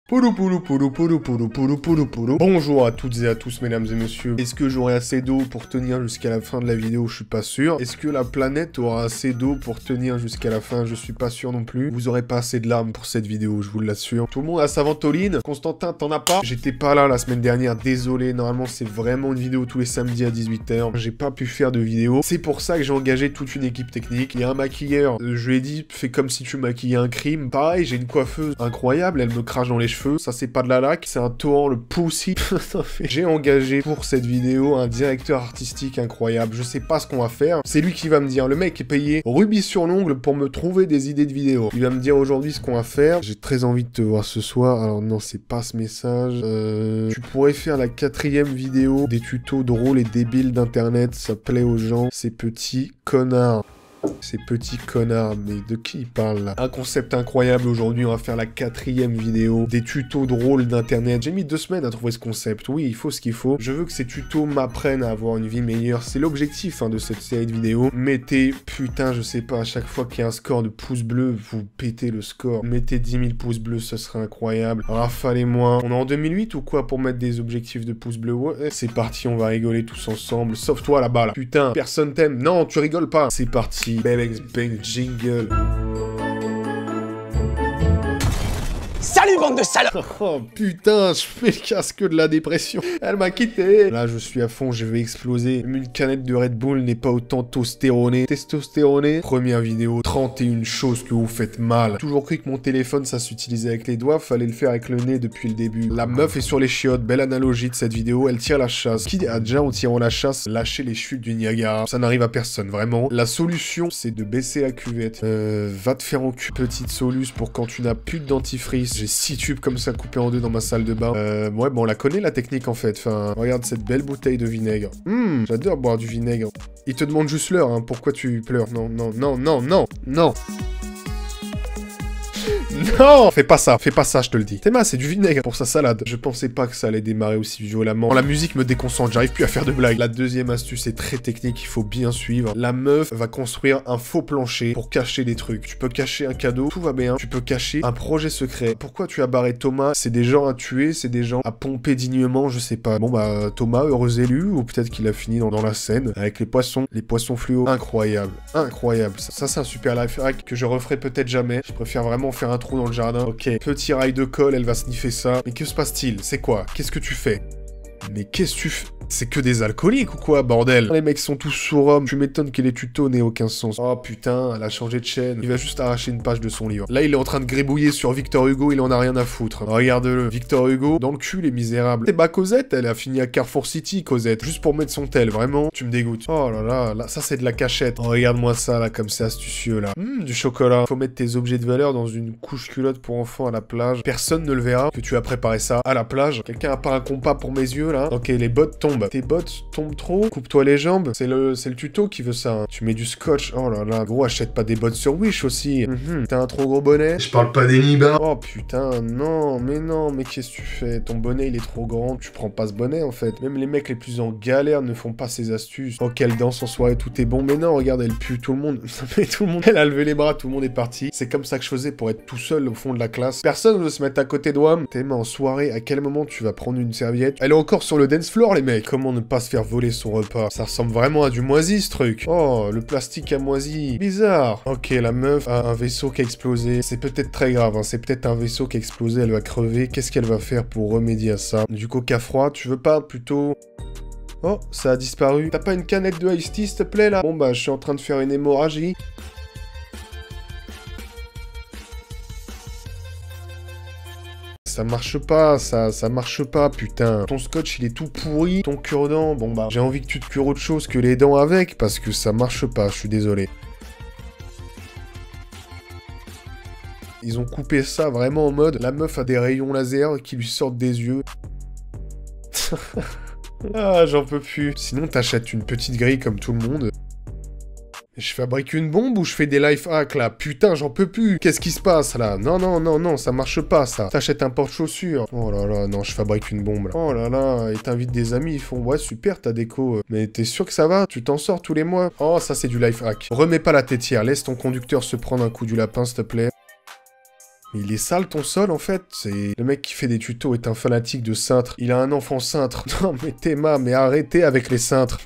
Poulou poulou poulou poulou poulou poulou poulou poulou. Bonjour à toutes et à tous mesdames et messieurs. Est-ce que j'aurai assez d'eau pour tenir jusqu'à la fin de la vidéo? Je suis pas sûr. Est-ce que la planète aura assez d'eau pour tenir jusqu'à la fin? Je suis pas sûr non plus. Vous aurez pas assez de larmes pour cette vidéo, je vous l'assure. Tout le monde a sa ventoline. Constantin, t'en as pas? J'étais pas là la semaine dernière, désolé. Normalement c'est vraiment une vidéo tous les samedis à 18 h. J'ai pas pu faire de vidéo. C'est pour ça que j'ai engagé toute une équipe technique. Il y a un maquilleur, je lui ai dit, fais comme si tu maquillais un crime. Pareil, j'ai une coiffeuse incroyable, elle me crache dans les cheveux. Ça c'est pas de la laque, c'est un torrent, le pussy. J'ai engagé pour cette vidéo un directeur artistique incroyable. Je sais pas ce qu'on va faire. C'est lui qui va me dire. Le mec est payé rubis sur l'ongle pour me trouver des idées de vidéos. Il va me dire aujourd'hui ce qu'on va faire. J'ai très envie de te voir ce soir. Alors non, c'est pas ce message. Tu pourrais faire la 4e vidéo des tutos drôles et débiles d'internet. Ça plaît aux gens. Ces petits connards. Ces petits connards, mais de qui il parle là? Un concept incroyable aujourd'hui, on va faire la 4e vidéo des tutos drôles d'internet. J'ai mis 2 semaines à trouver ce concept, oui, il faut ce qu'il faut. Je veux que ces tutos m'apprennent à avoir une vie meilleure, c'est l'objectif de cette série de vidéos. Mettez, putain, je sais pas, à chaque fois qu'il y a un score de pouces bleus, vous pétez le score. Mettez 10 000 pouces bleus, ce serait incroyable. Rafale et moi, on est en 2008 ou quoi pour mettre des objectifs de pouces bleus? Ouais, c'est parti, on va rigoler tous ensemble, sauf toi là-bas là. Putain, personne t'aime, non, tu rigoles pas. C'est parti. Bang, jingle. Salut bande de salopes! Oh putain, je fais le casque de la dépression. Elle m'a quitté. Là, je suis à fond, je vais exploser. Même une canette de Red Bull n'est pas autant testostéroné. Première vidéo, 31 choses que vous faites mal. Toujours cru que mon téléphone, ça s'utilisait avec les doigts, fallait le faire avec le nez depuis le début. La meuf est sur les chiottes, belle analogie de cette vidéo, elle tire la chasse. Qui a déjà, en tirant la chasse, lâché les chutes du Niagara? Ça n'arrive à personne, vraiment. La solution, c'est de baisser la cuvette. Va te faire en cul. Petite soluce pour quand tu n'as plus de dentifrice. J'ai 6 tubes comme ça coupés en 2 dans ma salle de bain. Ouais, bon, on la connaît la technique en fait. Enfin, regarde cette belle bouteille de vinaigre. J'adore boire du vinaigre. Il te demande juste l'heure, hein. Pourquoi tu pleures? Non. Non! Fais pas ça, je te le dis. Théma, c'est du vinaigre pour sa salade. Je pensais pas que ça allait démarrer aussi violemment. La musique me déconcentre, j'arrive plus à faire de blagues. La 2e astuce est très technique, il faut bien suivre. La meuf va construire un faux plancher pour cacher des trucs. Tu peux cacher un cadeau, tout va bien. Tu peux cacher un projet secret. Pourquoi tu as barré Thomas? C'est des gens à tuer, c'est des gens à pomper dignement, je sais pas. Bon bah, Thomas, heureux élu, ou peut-être qu'il a fini dans la Seine avec les poissons fluo. Incroyable. Ça c'est un super life hack que je referai peut-être jamais. Je préfère vraiment faire un trou dans le jardin. Ok, petit rail de colle, elle va sniffer ça. Mais que se passe-t-il? C'est quoi? Qu'est-ce que tu fais? Mais qu'est-ce que tu fais? C'est que des alcooliques ou quoi, bordel? Les mecs sont tous sous rhum. Tu m'étonnes que les tutos n'aient aucun sens. Oh putain, elle a changé de chaîne. Il va juste arracher une page de son livre. Là, il est en train de gribouiller sur Victor Hugo, il en a rien à foutre. Regarde-le. Victor Hugo, dans le cul, les misérables. C'est bas Cosette, elle a fini à Carrefour City, Cosette. Juste pour mettre son tel, vraiment. Tu me dégoûtes. Oh là, ça c'est de la cachette. Oh, regarde-moi ça, là, comme c'est astucieux, là. Du chocolat. Faut mettre tes objets de valeur dans une couche culotte pour enfants à la plage. Personne ne le verra que tu as préparé ça à la plage. Quelqu'un a pas un compas pour mes yeux, là? Ok, les bottes tombent. Tes bottes tombent trop. Coupe-toi les jambes. C'est le tuto qui veut ça. Hein. Tu mets du scotch. Oh là là. Gros, achète pas des bottes sur Wish aussi. T'as un trop gros bonnet. Je parle pas des nibards. Oh putain, non. Mais qu'est-ce que tu fais? Ton bonnet, il est trop grand. Tu prends pas ce bonnet, en fait. Même les mecs les plus en galère ne font pas ces astuces. Oh, qu'elle danse en soirée, tout est bon. Mais non, regarde, elle pue tout le monde. Elle a levé les bras, tout le monde est parti. C'est comme ça que je faisais pour être tout seul au fond de la classe. Personne ne veut se mettre à côté de WAM. T'es en soirée, à quel moment tu vas prendre une serviette? Elle est encore sur le dance floor, les mecs. Comment ne pas se faire voler son repas? Ça ressemble vraiment à du moisi, ce truc. Oh, le plastique a moisi. Bizarre. Ok, la meuf a un vaisseau qui a explosé. C'est peut-être très grave, hein. C'est peut-être un vaisseau qui a explosé, elle va crever. Qu'est-ce qu'elle va faire pour remédier à ça? Du coca froid, tu veux pas plutôt... Oh, ça a disparu. T'as pas une canette de iced tea, s'il te plaît, là? Bon, bah, je suis en train de faire une hémorragie. Ça marche pas, ça marche pas, putain. Ton scotch, il est tout pourri, ton cure-dent, bon bah, j'ai envie que tu te cures autre chose que les dents avec, parce que ça marche pas, je suis désolé. Ils ont coupé ça vraiment en mode, la meuf a des rayons laser qui lui sortent des yeux. Ah, j'en peux plus. Sinon, t'achètes une petite grille comme tout le monde. Je fabrique une bombe ou je fais des life hacks là? Putain, j'en peux plus. Qu'est-ce qui se passe là? Non, ça marche pas ça. T'achètes un porte-chaussures. Oh là là, non, je fabrique une bombe là. Oh là là, et t'invites des amis, ils font ouais, super ta déco. Mais t'es sûr que ça va? Tu t'en sors tous les mois? Oh, ça c'est du life hack. Remets pas la tétière, laisse ton conducteur se prendre un coup du lapin s'il te plaît. Mais il est sale ton sol en fait. C'est le mec qui fait des tutos est un fanatique de cintre. Il a un enfant cintre. Non mais Théma, mais arrêtez avec les cintres.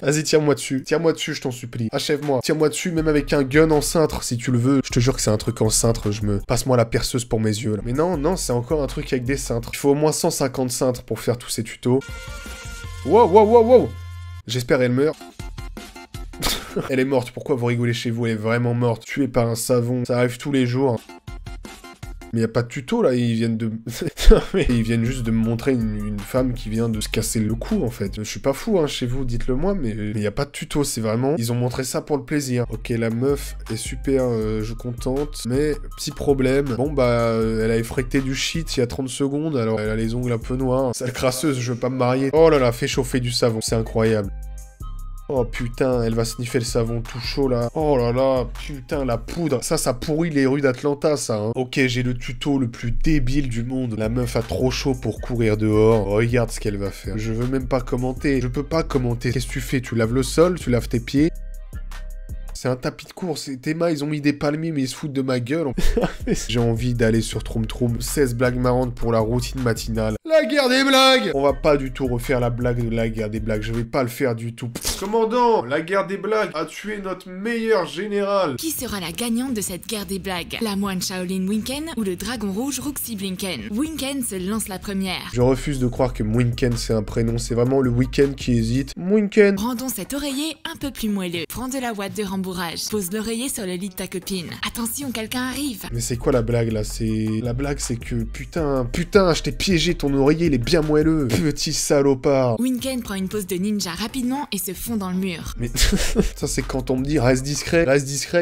Vas-y, tiens-moi dessus. Tiens-moi dessus, je t'en supplie. Achève-moi. Tiens-moi dessus, même avec un gun en cintre si tu le veux. Je te jure que c'est un truc en cintre. Passe-moi la perceuse pour mes yeux là. Mais non, non, c'est encore un truc avec des cintres. Il faut au moins 150 cintres pour faire tous ces tutos. Wow, wow, wow, wow. J'espère elle meurt. Elle est morte. Pourquoi vous rigolez chez vous? Elle est vraiment morte. Tuée par un savon. Ça arrive tous les jours. Mais y a pas de tuto là, ils viennent de... ils viennent juste de me montrer une femme qui vient de se casser le cou en fait. Je suis pas fou hein, chez vous, dites-le moi, mais y a pas de tuto, c'est vraiment... Ils ont montré ça pour le plaisir. Ok, la meuf est super, je contente, mais petit problème. Bon bah, elle a effrecté du shit il y a 30 secondes, alors elle a les ongles un peu noirs. Sale crasseuse, je veux pas me marier. Oh là là, fait chauffer du savon, c'est incroyable. Oh putain, elle va sniffer le savon tout chaud là. Oh là là, putain, la poudre. Ça pourrit les rues d'Atlanta, ça. Hein. Ok, j'ai le tuto le plus débile du monde. La meuf a trop chaud pour courir dehors. Regarde ce qu'elle va faire. Je veux même pas commenter. Je peux pas commenter. Qu'est-ce que tu fais? Tu laves le sol? Tu laves tes pieds? C'est un tapis de course. Et Théma, ils ont mis des palmiers, mais ils se foutent de ma gueule. J'ai envie d'aller sur Troum Troum. 16 blagues marrantes pour la routine matinale. La guerre des blagues! On va pas du tout refaire la blague de la guerre des blagues. Je vais pas le faire du tout. Commandant, la guerre des blagues a tué notre meilleur général. Qui sera la gagnante de cette guerre des blagues? La moine Shaolin Winken ou le dragon rouge Roxy Blinken? Winken se lance la première. Je refuse de croire que Winken c'est un prénom. C'est vraiment le week-end qui hésite. Winken. Rendons cet oreiller un peu plus moelleux. Prends de la ouate de rembourrage. Pose l'oreiller sur le lit de ta copine. Attention, quelqu'un arrive. Mais c'est quoi la blague là? La blague c'est que putain, je t'ai piégé, ton oreiller il est bien moelleux. Petit salopard. Winken prend une pose de ninja rapidement et se fond dans le mur. Mais ça c'est quand on me dit reste discret,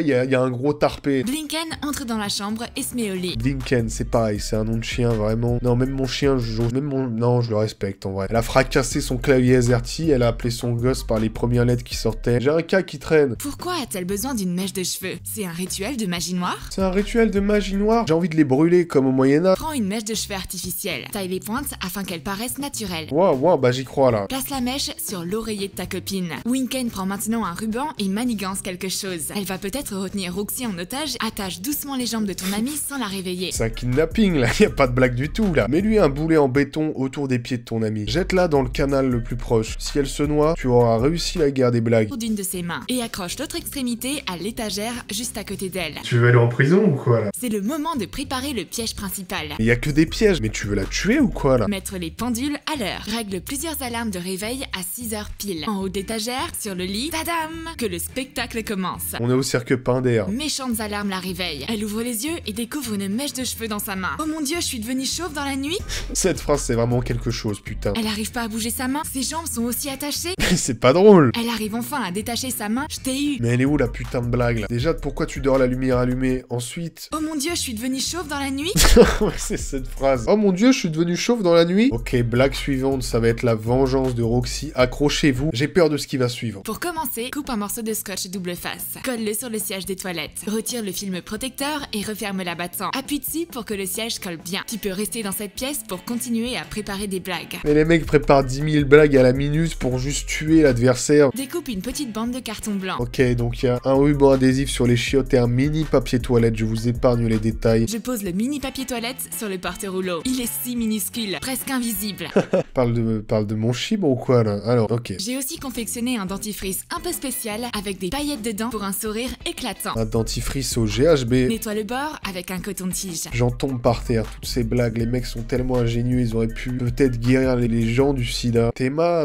il y a un gros tarpé. Blinken entre dans la chambre et se met au lit. Blinken, c'est pareil, c'est un nom de chien vraiment. Non, même mon chien, non, je le respecte en vrai. Elle a fracassé son clavier AZERTY, elle a appelé son gosse par les premières lettres qui sortaient. J'ai un cas qui traîne. Pourquoi a-t-elle besoin d'une mèche de cheveux? C'est un rituel de magie noire? C'est un rituel de magie noire? J'ai envie de les brûler comme au Moyen-Âge. Prends une mèche de cheveux artificielle. Taille les pointes afin qu'elles paraissent naturelles. Wow, bah j'y crois là. Place la mèche sur l'oreiller de ta copine. Winken prend maintenant un ruban et manigance quelque chose. Elle va peut-être retenir Roxy en otage. Attache doucement les jambes de ton amie sans la réveiller. C'est un kidnapping là, y a pas de blague du tout là. Mets-lui un boulet en béton autour des pieds de ton amie. Jette-la dans le canal le plus proche. Si elle se noie, tu auras réussi la guerre des blagues. D'une de ses mains. Et accroche l'autre extrémité à l'étagère juste à côté d'elle. Tu veux aller en prison ou quoi là? C'est le moment de préparer le piège principal. Il y a que des pièges, mais tu veux la tuer ou quoi là? Mettre les pendules à l'heure. Règle plusieurs alarmes de réveil à 6h pile. En haut d'étagère, sur le lit, tadam! Que le spectacle commence. On est au cirque Pinder. Méchantes alarmes la réveillent. Elle ouvre les yeux et découvre une mèche de cheveux dans sa main. Oh mon dieu, je suis devenue chauve dans la nuit? Cette phrase c'est vraiment quelque chose, putain. Elle arrive pas à bouger sa main, ses jambes sont aussi attachées. C'est pas drôle. Elle arrive enfin à détacher sa main, je t'ai eu. Mais elle est où la putain de blague là? Déjà, pourquoi tu dors la lumière allumée? Ensuite... Oh mon dieu, je suis devenue chauve dans la nuit? Ouais, c'est cette phrase. Oh mon dieu, je suis devenu chauve dans la nuit? Ok, blague suivante, ça va être la vengeance de Roxy. Accrochez-vous, j'ai peur de ce qui va suivre. Pour commencer, coupe un morceau de scotch double face. Colle-le sur le siège des toilettes. Retire le film protecteur et referme l'abattant. Appuie dessus pour que le siège colle bien. Tu peux rester dans cette pièce pour continuer à préparer des blagues. Mais les mecs préparent 10 000 blagues à la minute pour juste tuer l'adversaire. Découpe une petite bande de carton blanc. Ok, donc il y a un ruban adhésif sur les chiottes et un mini papier toilette, je vous épargne les détails. Je pose le mini papier toilette sur le porte-rouleau. Il est si minuscule, presque invisible. parle de mon chibre ou quoi là? Alors, ok. J'ai aussi confectionné un dentifrice un peu spécial avec des paillettes dedans pour un sourire éclatant. Un dentifrice au GHB. Nettoie le bord avec un coton-tige. J'en tombe par terre, toutes ces blagues, les mecs sont tellement ingénieux, ils auraient pu peut-être guérir les gens du sida. Théma,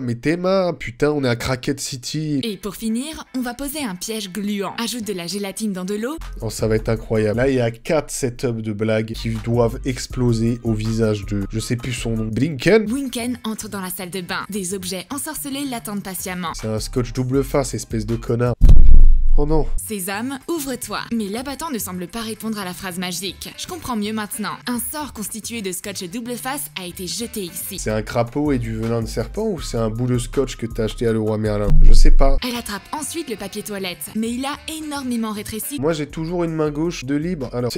putain, on est à Crackhead City. Et pour finir, on va poser un piège gluant. Ajoute de la gélatine dans de l'eau. Oh, ça va être incroyable. Là, il y a 4 setups de blagues qui doivent exploser au visage de... Je sais plus son nom. Blinken? Winken entre dans la salle de bain. Des objets ensorcelés l'attendent patiemment. C'est un scotch double face, espèce de connard. Oh non. Sésame, ouvre-toi. Mais l'abattant ne semble pas répondre à la phrase magique. Je comprends mieux maintenant. Un sort constitué de scotch double face a été jeté ici. C'est un crapaud et du venin de serpent ou c'est un bout de scotch que t'as acheté à Leroy Merlin? Je sais pas. Elle attrape ensuite le papier toilette, mais il a énormément rétréci. Moi j'ai toujours une main gauche de libre, alors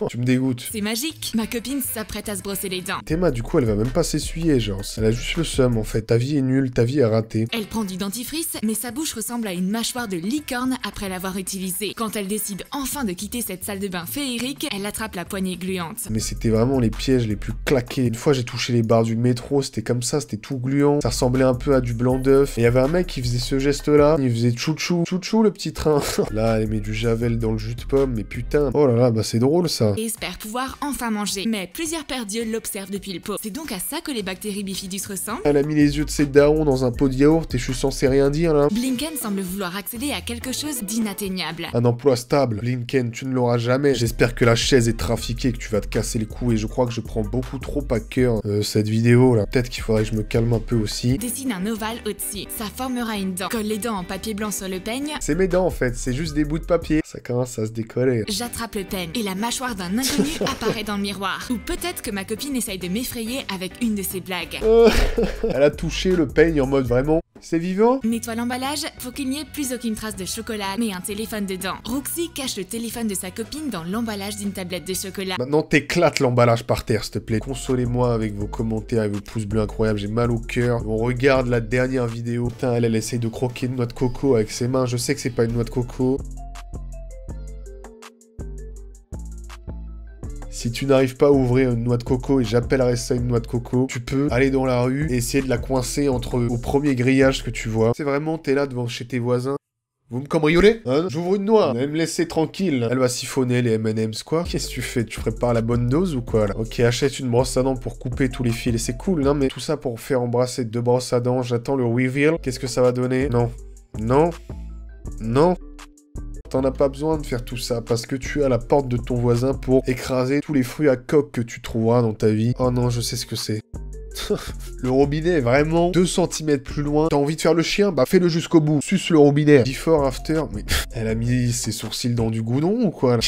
tu me dégoûtes. C'est magique. Ma copine s'apprête à se brosser les dents. Théma, du coup, elle va même pas s'essuyer, genre. Elle a juste le seum, en fait. Ta vie est nulle, ta vie est ratée. Elle prend du dentifrice, mais sa bouche ressemble à une mâchoire de licorne après l'avoir l'avoir utilisé. Quand elle décide enfin de quitter cette salle de bain féerique, elle attrape la poignée gluante. Mais c'était vraiment les pièges les plus claqués. Une fois j'ai touché les barres du métro, c'était comme ça, c'était tout gluant. Ça ressemblait un peu à du blanc d'œuf. Et il y avait un mec qui faisait ce geste-là. Il faisait chouchou, chouchou le petit train. Là, elle met du javel dans le jus de pomme, mais putain. Oh là là, bah c'est drôle ça. Et espère pouvoir enfin manger. Mais plusieurs pères d'yeux l'observent depuis le pot. C'est donc à ça que les bactéries bifidus ressemblent. Elle a mis les yeux de ses darons dans un pot de yaourt et je suis censé rien dire là. Blinken semble vouloir accéder à quelque chose d'inatteignable. Un emploi stable. Blinken, tu ne l'auras jamais. J'espère que la chaise est trafiquée, que tu vas te casser les coups et je crois que je prends beaucoup trop à cœur cette vidéo là. Peut-être qu'il faudrait que je me calme un peu aussi. Dessine un ovale au-dessus. Ça formera une dent. Colle les dents en papier blanc sur le peigne. C'est mes dents en fait, c'est juste des bouts de papier. Ça commence à se décoller. J'attrape le peigne et la mâchoire d'un inconnu apparaît dans le miroir. Ou peut-être que ma copine essaye de m'effrayer avec une de ses blagues. Elle a touché le peigne en mode vraiment... C'est vivant? Nettoie l'emballage pour qu'il n'y ait plus aucune trace de chocolat, mais un téléphone dedans. Roxy cache le téléphone de sa copine dans l'emballage d'une tablette de chocolat. Maintenant t'éclates l'emballage par terre s'il te plaît. Consolez-moi avec vos commentaires et vos pouces bleus incroyables, j'ai mal au cœur. On regarde la dernière vidéo. Putain, elle essaye de croquer une noix de coco avec ses mains. Je sais que c'est pas une noix de coco. Si tu n'arrives pas à ouvrir une noix de coco, et j'appellerais ça une noix de coco, tu peux aller dans la rue et essayer de la coincer au premier grillage que tu vois. C'est vraiment, t'es là devant chez tes voisins. Vous me cambriolez? Hein? J'ouvre une noix. Vous allez me laisser tranquille. Elle va siphonner les M&M's, quoi. Qu'est-ce que tu fais? Tu prépares la bonne dose ou quoi, là? Ok, achète une brosse à dents pour couper tous les fils. Et c'est cool, non? Mais tout ça pour faire embrasser 2 brosses à dents. J'attends le reveal. Qu'est-ce que ça va donner? Non. Non. Non. T'en as pas besoin de faire tout ça, parce que tu as la porte de ton voisin pour écraser tous les fruits à coque que tu trouveras dans ta vie. Oh non, je sais ce que c'est. Le robinet est vraiment 2 cm plus loin. T'as envie de faire le chien? Bah fais-le jusqu'au bout. Suce le robinet. Before, after. Mais elle a mis ses sourcils dans du goudron ou quoi là?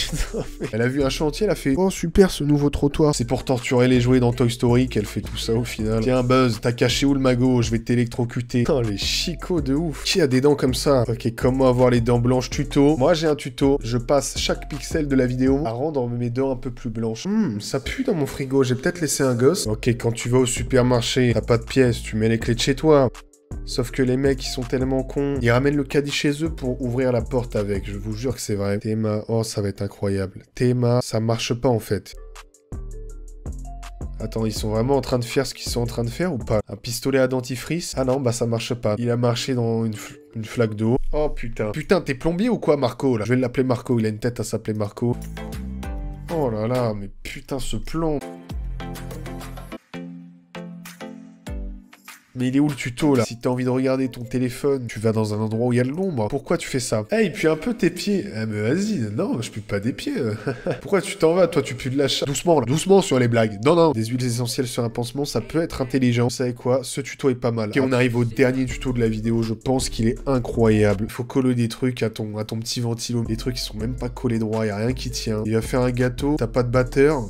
Elle a vu un chantier, elle a fait oh super ce nouveau trottoir. C'est pour torturer les jouets dans Toy Story qu'elle fait tout ça au final. Tiens Buzz, t'as caché où le magot? Je vais t'électrocuter. Oh les chicots de ouf. Qui a des dents comme ça? Ok, comment avoir les dents blanches tuto. Moi j'ai un tuto. Je passe chaque pixel de la vidéo à rendre mes dents un peu plus blanches. Ça pue dans mon frigo. J'ai peut-être laissé un gosse. Ok, quand tu vas au supermarché, t'as pas de pièces, tu mets les clés de chez toi. Sauf que les mecs, ils sont tellement cons. Ils ramènent le caddie chez eux pour ouvrir la porte avec. Je vous jure que c'est vrai. Théma, oh, ça va être incroyable. Théma, ça marche pas en fait. Attends, ils sont vraiment en train de faire ce qu'ils sont en train de faire ou pas? Un pistolet à dentifrice? Ah non, bah ça marche pas. Il a marché dans une flaque d'eau. Oh putain. Putain, t'es plombier ou quoi, Marco, là? Je vais l'appeler Marco, il a une tête à s'appeler Marco. Oh là là, mais putain, ce plan. Mais il est où le tuto là? Si t'as envie de regarder ton téléphone, tu vas dans un endroit où il y a de l'ombre. Pourquoi tu fais ça? Hey, puis un peu tes pieds. Eh mais vas-y, non, je pue pas des pieds. Pourquoi tu t'en vas? Toi, tu pues de la chatte. Doucement là, doucement sur les blagues. Non, non, des huiles essentielles sur un pansement, ça peut être intelligent. Vous savez quoi? Ce tuto est pas mal. Ok, on arrive au dernier tuto de la vidéo. Je pense qu'il est incroyable. Faut coller des trucs à ton petit ventilo. Les trucs qui sont même pas collés droit, y a rien qui tient. Il va faire un gâteau, t'as pas de batteur.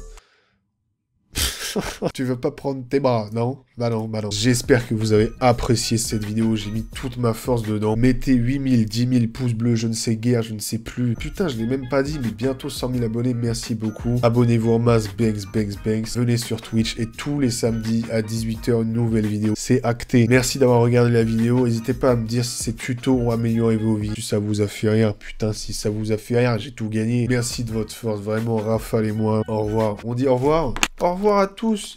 Tu veux pas prendre tes bras, non? Bah non, bah non. J'espère que vous avez apprécié cette vidéo, j'ai mis toute ma force dedans. Mettez 8000, 10 000 pouces bleus, je ne sais guère, je ne sais plus. Putain, je l'ai même pas dit, mais bientôt 100 000 abonnés, merci beaucoup. Abonnez-vous en masse, banks, banks, banks. Venez sur Twitch et tous les samedis à 18 h, une nouvelle vidéo. C'est acté. Merci d'avoir regardé la vidéo. N'hésitez pas à me dire si ces tutos ont amélioré vos vies. Si ça vous a fait rire, putain, si ça vous a fait rire, j'ai tout gagné. Merci de votre force, vraiment, Raphaël et moi. Au revoir. On dit au revoir? Au revoir à tous.